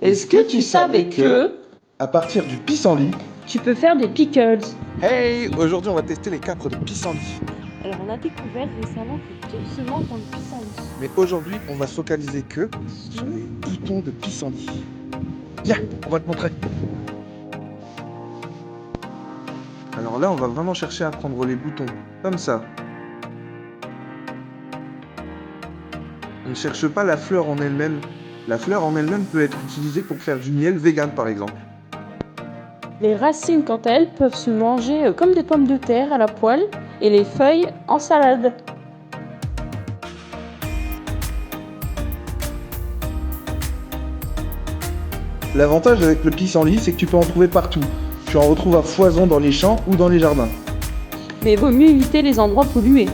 Est-ce que tu savais que à partir du pissenlit, tu peux faire des pickles? hey, aujourd'hui on va tester les capres de pissenlit. Alors on a découvert récemment que tout se mange dans le pissenlit. Mais aujourd'hui, on va se focaliser que sur les boutons de pissenlit. Viens, on va te montrer. Alors là, on va vraiment chercher à prendre les boutons, comme ça. On ne cherche pas la fleur en elle-même. La fleur en elle-même peut être utilisée pour faire du miel vegan, par exemple. Les racines, quant à elles, peuvent se manger comme des pommes de terre à la poêle et les feuilles en salade. L'avantage avec le pissenlit, c'est que tu peux en trouver partout. Tu en retrouves à foison dans les champs ou dans les jardins. Mais vaut mieux éviter les endroits pollués.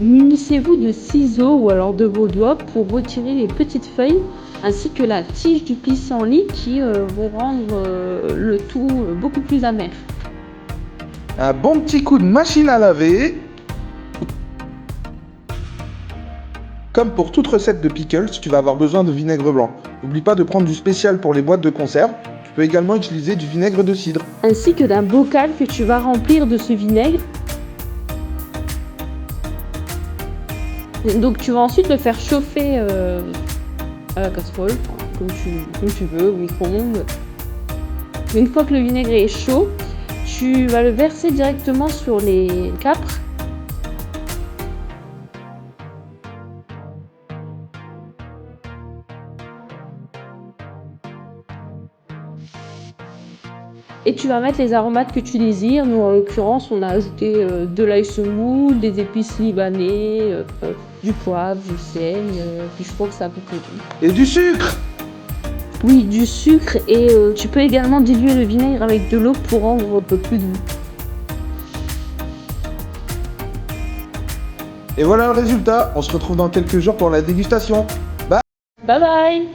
Munissez-vous de ciseaux ou alors de vos doigts pour retirer les petites feuilles ainsi que la tige du pissenlit qui vont rendre le tout beaucoup plus amer. Un bon petit coup de machine à laver. Comme pour toute recette de pickles, tu vas avoir besoin de vinaigre blanc. N'oublie pas de prendre du spécial pour les boîtes de conserve. Tu peux également utiliser du vinaigre de cidre. Ainsi que d'un bocal que tu vas remplir de ce vinaigre. Donc tu vas ensuite le faire chauffer à la casserole, comme tu veux, au micro-ondes. Une fois que le vinaigre est chaud, tu vas le verser directement sur les capres. Et tu vas mettre les aromates que tu désires. Nous, en l'occurrence, on a ajouté de l'ail semoule, des épices libanais, du poivre, du sel, puis je crois que ça a peu près tout. Et du sucre! Oui, du sucre et tu peux également diluer le vinaigre avec de l'eau pour rendre un peu plus doux. Et voilà le résultat. On se retrouve dans quelques jours pour la dégustation. Bye! Bye bye!